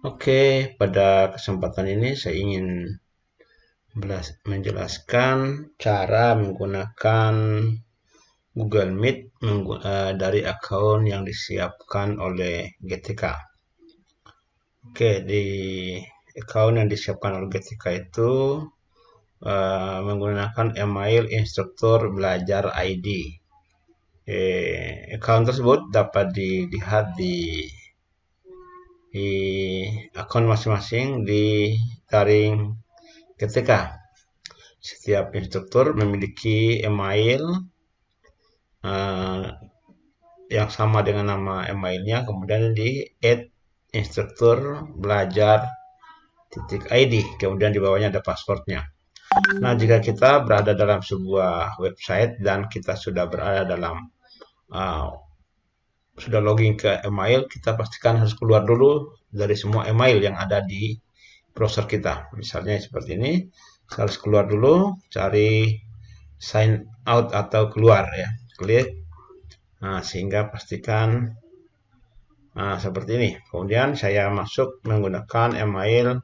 Oke, pada kesempatan ini saya ingin menjelaskan cara menggunakan Google Meet dari akun yang disiapkan oleh GTK. Oke, di akun yang disiapkan oleh GTK itu menggunakan email instruktur belajar ID. Akun tersebut dapat dilihat di akun masing-masing di daring GTK. Setiap instruktur memiliki email yang sama dengan nama emailnya, kemudian di add instruktur belajar .id, kemudian di bawahnya ada passwordnya. Nah, jika kita berada dalam sebuah website dan kita sudah berada dalam sudah login ke email, kita pastikan harus keluar dulu dari semua email yang ada di browser kita. Misalnya seperti ini, harus keluar dulu, cari sign out atau keluar ya, klik. Nah, sehingga pastikan seperti ini. Kemudian saya masuk menggunakan email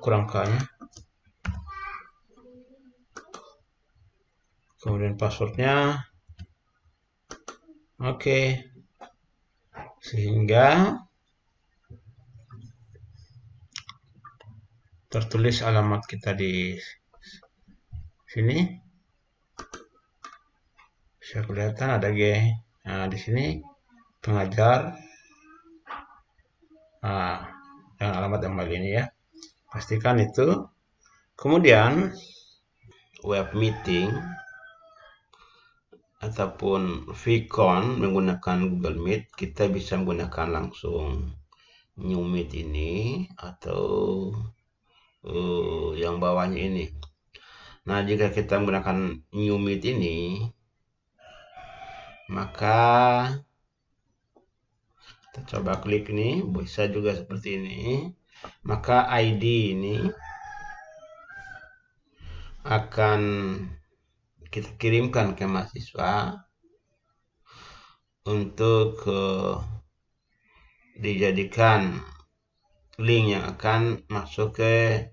kurang kayaknya. Kemudian passwordnya, oke. Sehingga tertulis alamat kita di sini. Bisa kelihatan ada G. Nah, di sini pengajar. Dengan alamat email ini ya. Pastikan itu. Kemudian web meeting ataupun Vicon menggunakan Google Meet, kita bisa menggunakan langsung New Meet ini atau yang bawahnya ini. Nah, jika kita menggunakan New Meet ini, maka kita coba klik nih, bisa juga seperti ini. Maka ID ini akan kita kirimkan ke mahasiswa untuk dijadikan link yang akan masuk ke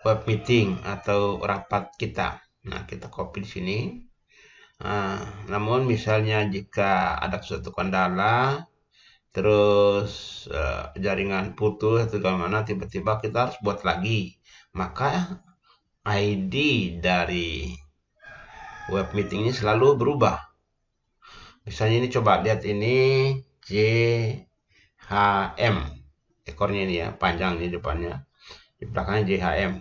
web meeting atau rapat kita. Nah, kita copy di sini. Namun misalnya jika ada suatu kendala, terus jaringan putus atau bagaimana, tiba-tiba kita harus buat lagi. Maka ID dari web meeting ini selalu berubah. Misalnya ini coba lihat ini JHM. Ekornya ini ya, panjang di depannya. Di belakangnya JHM.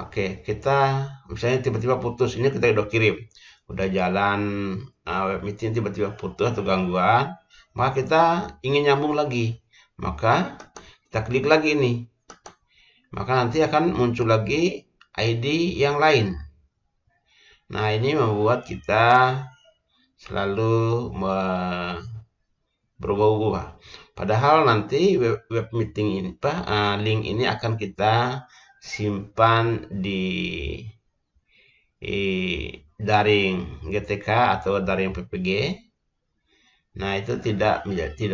Oke, kita misalnya tiba-tiba putus. Ini kita udah kirim. Udah jalan web meeting, tiba-tiba putus atau gangguan. Maka kita ingin nyambung lagi. Maka kita klik lagi ini. Maka nanti akan muncul lagi ID yang lain. Nah, ini membuat kita selalu berubah-ubah. Padahal nanti web meeting ini, link ini akan kita simpan di daring GTK atau daring PPG. Nah, itu tidak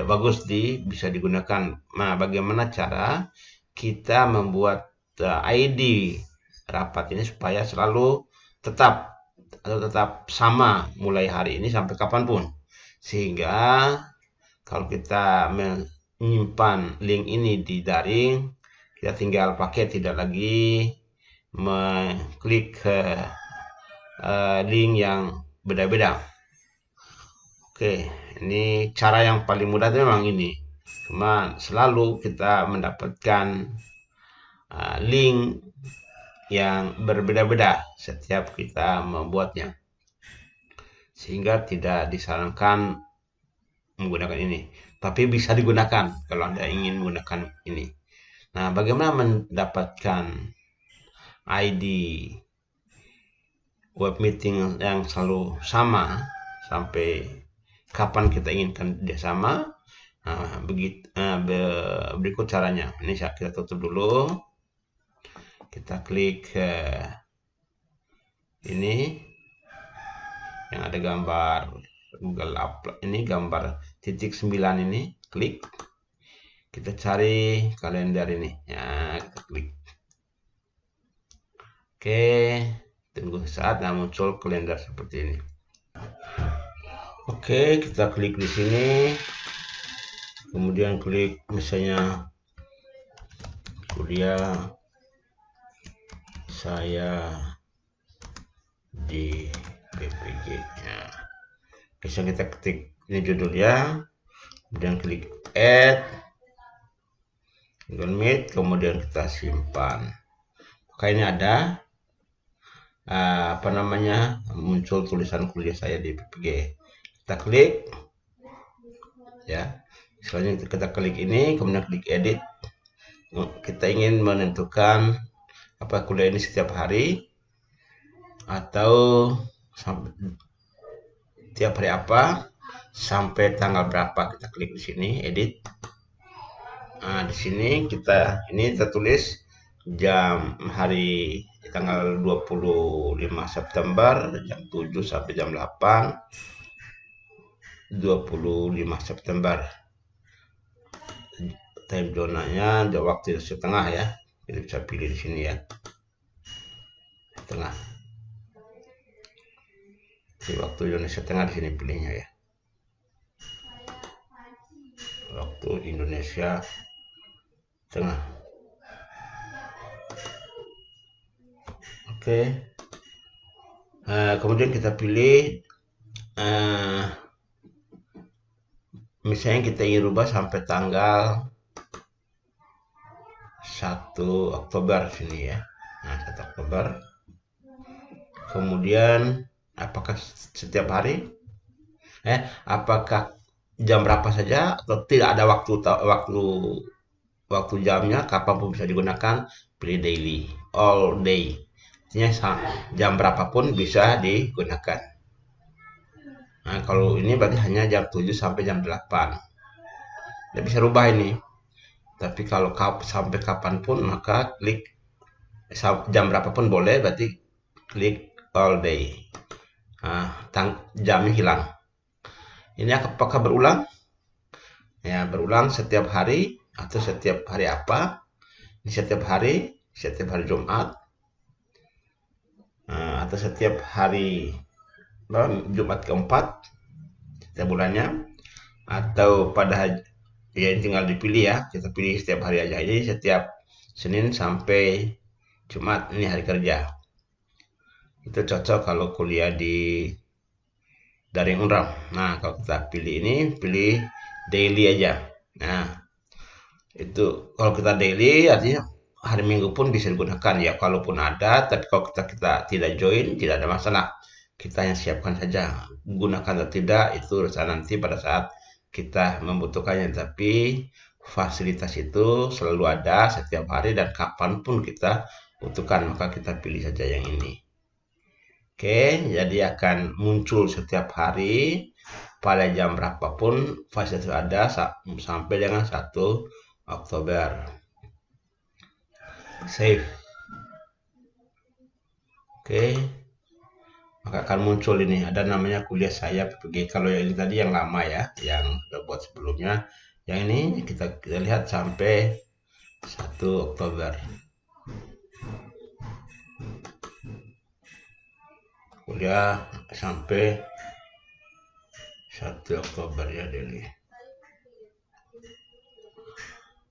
bagus bisa digunakan. Nah, bagaimana cara kita membuat ID rapat ini supaya selalu tetap sama mulai hari ini sampai kapanpun, sehingga kalau kita menyimpan link ini di daring, kita tinggal pakai, tidak lagi mengklik ke link yang beda-beda. Oke, ini cara yang paling mudah memang ini. Cuma selalu kita mendapatkan link yang berbeda-beda setiap kita membuatnya, sehingga tidak disarankan menggunakan ini, tapi bisa digunakan kalau Anda ingin menggunakan ini. Nah, bagaimana mendapatkan ID web meeting yang selalu sama sampai kapan kita inginkan dia sama? Berikut caranya. Ini kita tutup dulu. Kita klik ini yang ada gambar Google Upload ini gambar titik 9 ini, klik. Kita cari kalender ini. Ya, kita klik. Oke, tunggu saat muncul kalender seperti ini. Oke, kita klik di sini. Kemudian klik misalnya kuliah saya di PPG. Nah, bisa kita ketik ini judulnya, kemudian klik add Google Meet, kemudian kita simpan. Maka ini ada muncul tulisan kuliah saya di PPG. Kita klik ya. Selanjutnya kita klik ini, kemudian klik edit. Kita ingin menentukan apa kuliah ini setiap hari atau tiap hari apa sampai tanggal berapa. Kita klik di sini edit. Nah, di sini kita tulis jam hari tanggal 25 September jam 7 sampai jam 8. 25 September. Time zone-nya waktu setengah ya. Kita bisa pilih di sini ya. Tengah. Di waktu Indonesia Tengah di sini pilihnya ya. Waktu Indonesia Tengah. Oke. Kemudian kita pilih misalnya kita ingin rubah sampai tanggal 1 Oktober sini ya. Nah, 1 Oktober. Kemudian apakah setiap hari? Apakah jam berapa saja atau tidak ada waktu jamnya, kapan pun bisa digunakan? Pilih daily, all day. Artinya jam berapapun bisa digunakan. Nah, kalau ini berarti hanya jam 7 sampai jam 8. Tidak bisa rubah ini. Tapi kalau sampai kapanpun maka klik jam berapapun boleh, berarti klik all day. Nah, jamnya hilang. Ini apakah berulang? Ya, berulang setiap hari atau setiap hari apa? Ini setiap hari Jumat. Atau setiap hari Jumat keempat setiap bulannya, atau pada ya tinggal dipilih ya, kita pilih setiap hari aja. Jadi setiap Senin sampai Jumat ini hari kerja. Itu cocok kalau kuliah di daring Unram. Nah, kalau kita pilih ini, pilih daily aja. Nah, itu kalau kita daily artinya hari Minggu pun bisa digunakan ya, kalaupun ada. Tapi kalau kita tidak join, tidak ada masalah. Kita yang siapkan saja, gunakan atau tidak itu urusan nanti pada saat kita membutuhkannya. Tapi fasilitas itu selalu ada setiap hari dan kapanpun kita butuhkan, maka kita pilih saja yang ini. Oke, jadi akan muncul setiap hari pada jam berapapun, fasilitas ada sampai dengan 1 Oktober. Save. Oke. Maka akan muncul ini, ada namanya kuliah saya PPG. Kalau yang ini tadi yang lama ya, yang sudah buat sebelumnya. Yang ini kita lihat sampai 1 Oktober. Kuliah sampai 1 Oktober ya Deli.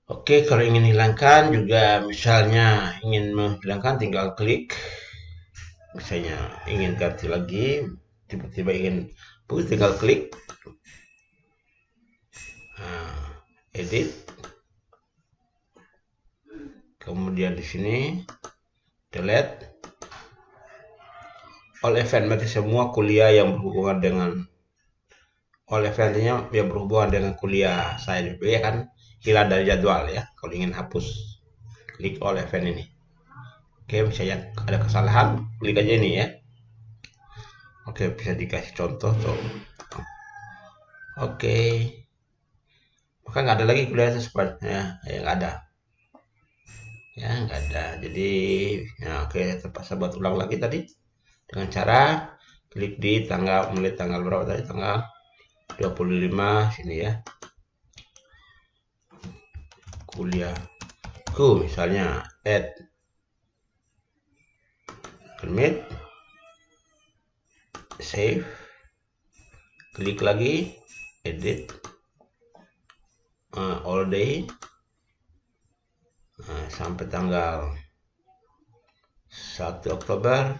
Oke, kalau ingin hilangkan juga, misalnya ingin menghilangkan tinggal klik. Misalnya ingin ganti lagi, tiba-tiba ingin tinggal klik edit, kemudian di sini delete all event. Berarti semua kuliah yang berhubungan dengan all eventnya yang berhubungan dengan kuliah saya ya kan hilang dari jadwal ya. Kalau ingin hapus, klik all event ini. Oke, misalnya ada kesalahan, klik aja ini ya. Oke, bisa dikasih contoh. Oke, maka nggak ada lagi kuliah sepertinya ya, nggak ada ya, nggak ada. Jadi ya, oke, terpaksa buat ulang lagi tadi dengan cara klik di mulai tanggal berapa tadi, tanggal 25 sini ya. Kuliahku misalnya add commit, save, klik lagi edit, all day, sampai tanggal 1 Oktober,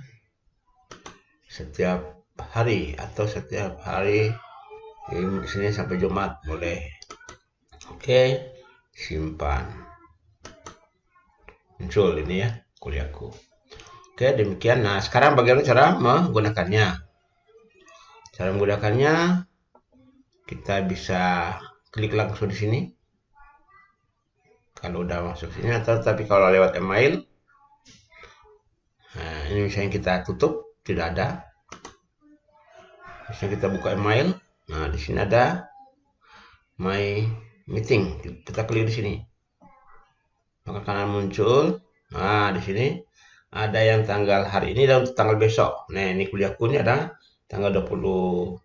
setiap hari atau setiap hari Senin sampai Jumat boleh. Oke, simpan. Muncul ini ya kuliahku. Oke, demikian. Nah, sekarang bagaimana cara menggunakannya? Cara menggunakannya, kita bisa klik langsung di sini. Kalau udah masuk sini, atau tapi kalau lewat email, nah ini misalnya kita tutup, tidak ada. Misalnya kita buka email, nah di sini ada My Meeting. Kita klik di sini, maka akan muncul. Nah di sini ada yang tanggal hari ini dan tanggal besok. Nah ini kuliahku ini ada tanggal 20.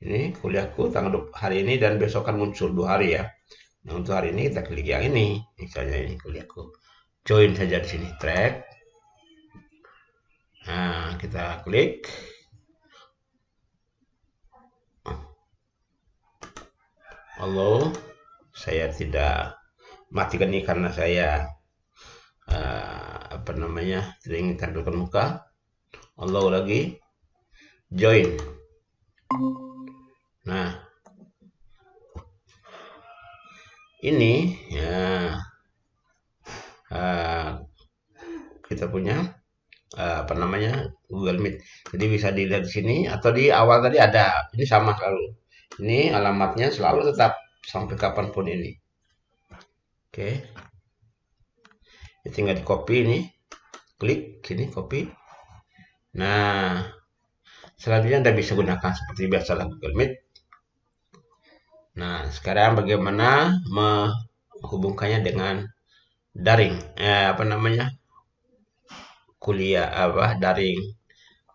Ini kuliahku tanggal hari ini dan besok kan muncul 2 hari ya. Nah untuk hari ini kita klik yang ini, misalnya ini kuliahku. Join saja di sini, track. Nah kita klik. Halo, saya tidak matikan ini karena saya tidak ingin tampilkan muka. Halo lagi, join. Nah, ini ya kita punya Google Meet. Jadi bisa dilihat di sini atau di awal tadi ada. Ini sama selalu. Ini alamatnya selalu tetap sampai kapanpun ini. Oke. Ini tinggal di copy ini. Klik sini copy. Nah, selanjutnya Anda bisa gunakan seperti biasa Google Meet. Nah, sekarang bagaimana menghubungkannya dengan daring? Kuliah daring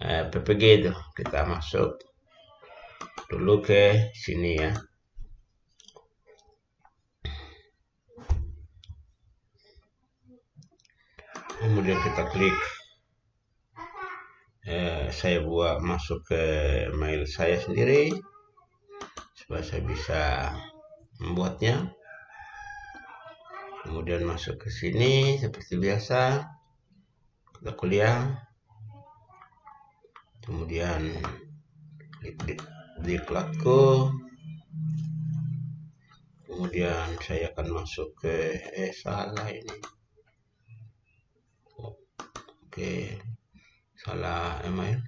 PPG itu. Kita masuk dulu ke sini ya. Kemudian kita klik. Saya buat masuk ke mail saya sendiri supaya saya bisa membuatnya. Kemudian masuk ke sini seperti biasa. Kita kuliah. Kemudian klik di diklatku. Kemudian saya akan masuk ke salah ini. Oke. Salah email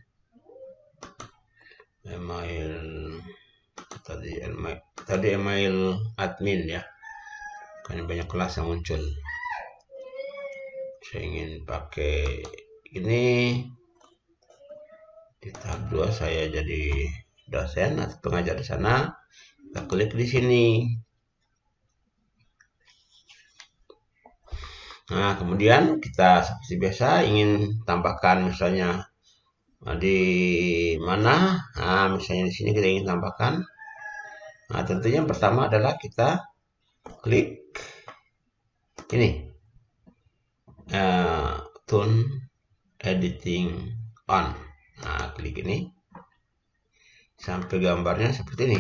tadi email admin ya, kan banyak kelas yang muncul. Saya ingin pakai ini di tahap 2, saya jadi dosen atau pengajar di sana. Kita klik di sini. Nah, kemudian kita seperti biasa ingin tambahkan misalnya di mana. Nah, misalnya di sini kita ingin tambahkan. Nah, tentunya yang pertama adalah kita klik ini. Tone editing on. Nah, klik ini. Sampai gambarnya seperti ini.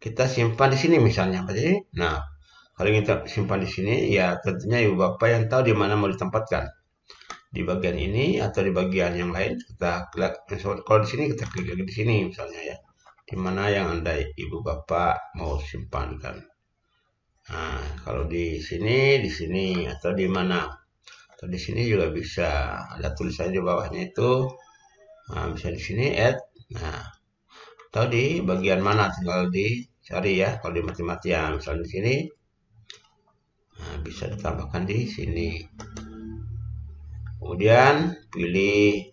Kita simpan di sini misalnya. Nah, kalau kita simpan di sini, ya tentunya ibu bapak yang tahu di mana mau ditempatkan. Di bagian ini atau di bagian yang lain, kita klik. Kalau di sini kita klik lagi di sini misalnya ya. Di mana yang Anda ibu bapak mau simpankan. Nah, kalau di sini atau di mana. Atau di sini juga bisa ada tulisan di bawahnya itu. Nah, bisa di sini add. Nah, atau di bagian mana tinggal dicari ya. Kalau di mati-mati ya, misalnya di sini. Nah, bisa ditambahkan di sini. Kemudian pilih,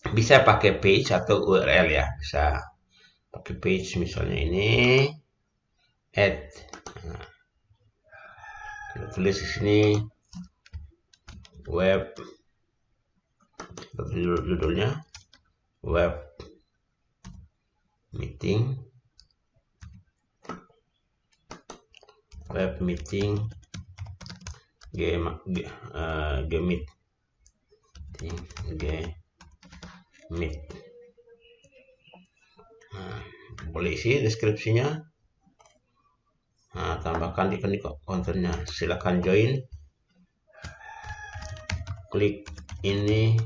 bisa pakai page atau URL ya. Bisa pakai page misalnya ini add. Nah, kita tulis di sini web, judulnya web meeting, web meeting, Gmeet. Nah, boleh isi deskripsinya. Nah, tambahkan di kontennya. Silakan join. Klik ini,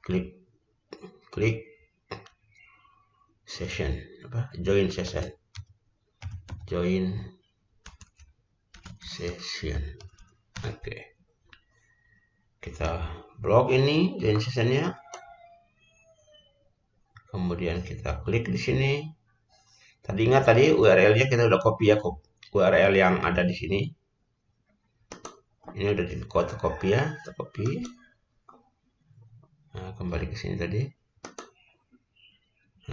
klik session, join session. Oke. Kita blok ini join sessionnya. Kemudian kita klik di sini. Tadi ingat URL-nya kita udah copy ya, URL yang ada di sini. Ini udah di copy ya, kita copy. Nah, kembali ke sini tadi.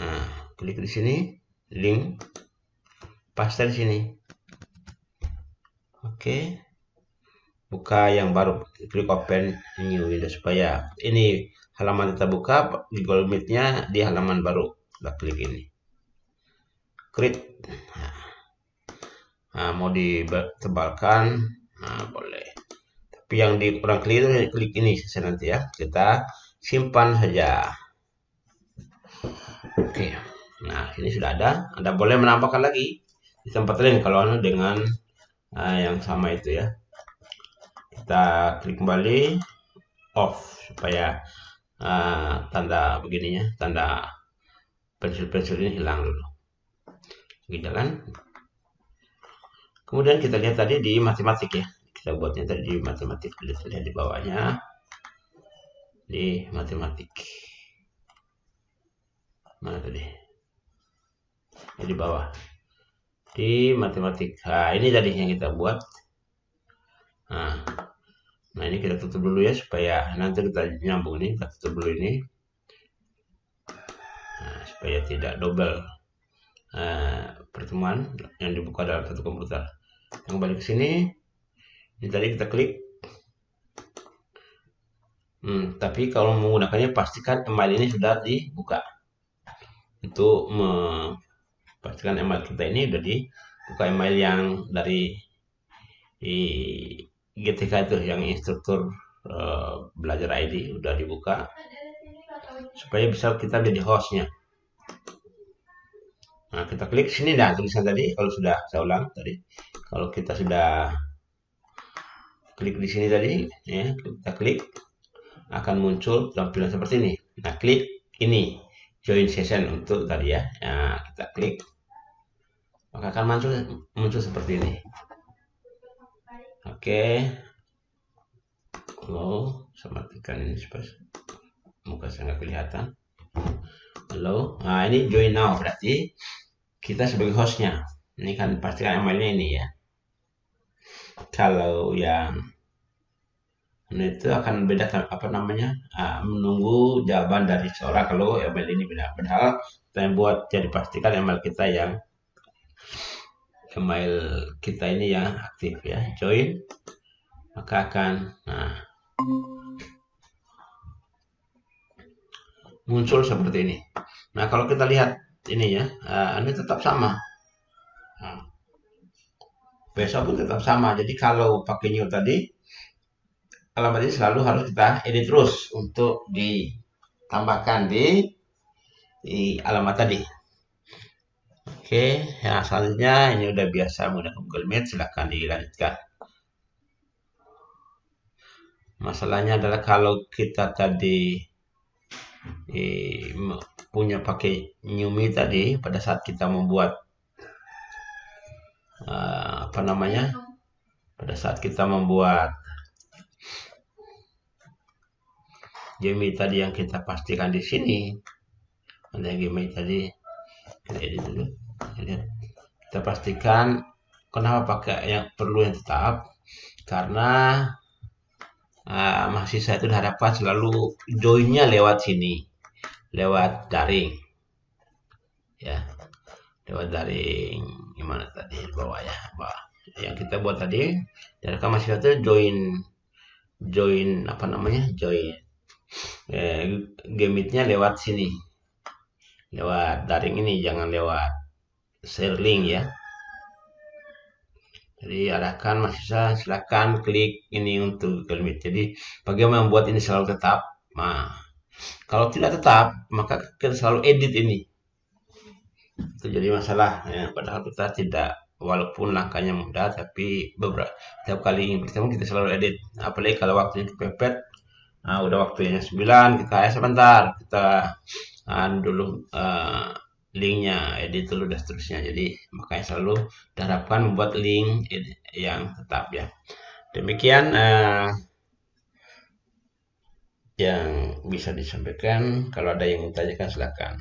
Nah, klik di sini, link, paste di sini. Oke. Buka yang baru, klik open new window supaya ini halaman kita buka di Google Meet-nya di halaman baru. Kita klik ini. Create. Nah, mau ditebalkan, nah boleh. Tapi yang kurang clear, klik ini saja nanti ya. Kita simpan saja. Oke. Nah, ini sudah ada. Anda boleh menambahkan lagi di tempat lain kalau dengan yang sama itu ya. Kita klik kembali off supaya tanda begininya, tanda pensil-pensil ini hilang dulu. Jalan. Kemudian kita lihat tadi di matematik ya. Kita buatnya tadi di matematik. Kita lihat di bawahnya. Di matematik. Mana tadi? Ya, di bawah. Di matematik. Nah, ini tadi yang kita buat. Nah, ini kita tutup dulu ya supaya nanti kita nyambung ini. Kita tutup dulu ini. Nah, supaya tidak double pertemuan yang dibuka dalam satu komputer. Kembali ke sini. Ini tadi kita klik. Tapi kalau menggunakannya pastikan email ini sudah dibuka. Untuk pastikan email kita ini sudah dibuka, email yang dari GTK itu, yang instruktur belajar ID udah dibuka supaya bisa kita jadi hostnya. Nah, kita klik sini dah tulisan tadi. Kalau sudah, saya ulang tadi, kalau kita sudah klik di sini tadi ya, kita klik, akan muncul tampilan seperti ini. Nah, klik ini join session untuk tadi ya. Nah, kita klik, maka akan muncul seperti ini. Oke. Halo, saya matikan ini supaya muka saya nggak kelihatan. Halo. Nah, ini join now, berarti kita sebagai hostnya. Ini kan pastikan emailnya ini ya. Kalau yang itu akan beda menunggu jawaban dari seorang kalau email ini beda. Padahal kita buat jadi pastikan email kita ini yang aktif ya. Join, maka akan muncul seperti ini. Nah, kalau kita lihat ini ya, ini tetap sama. Besok pun tetap sama. Jadi kalau pakai new tadi, alamat ini selalu harus kita edit terus untuk ditambahkan di alamat tadi. Oke, ya selanjutnya ini udah biasa menggunakan Google Meet, silahkan dilanjutkan. Masalahnya adalah kalau kita tadi punya pakai new Meet tadi, pada saat kita membuat pada saat kita membuat Gmail tadi yang kita pastikan di sini, ada Gmail tadi, kita edit dulu. Kita pastikan kenapa pakai yang perlu yang tetap, karena mahasiswa itu diharapkan selalu joinnya lewat sini, lewat daring ya, lewat daring. Gimana tadi di bawah ya, yang kita buat tadi, diharapkan mahasiswa itu join Gmail-nya lewat sini, lewat daring ini, jangan lewat share link ya. Jadi arahkan mahasiswa silakan klik ini untuk Google Meet. Jadi bagaimana membuat ini selalu tetap? Nah, kalau tidak tetap, maka kita selalu edit ini. Itu jadi masalah ya. Padahal kita tidak, walaupun langkahnya mudah, tapi beberapa setiap kali ingin bertemu kita selalu edit. Apalagi kalau waktunya kepepet, nah udah waktunya 9, kita sebentar, kita dulu linknya, edit dulu dan seterusnya. Jadi makanya selalu diharapkan membuat link yang tetap ya. Demikian yang bisa disampaikan. Kalau ada yang ditanyakan silakan.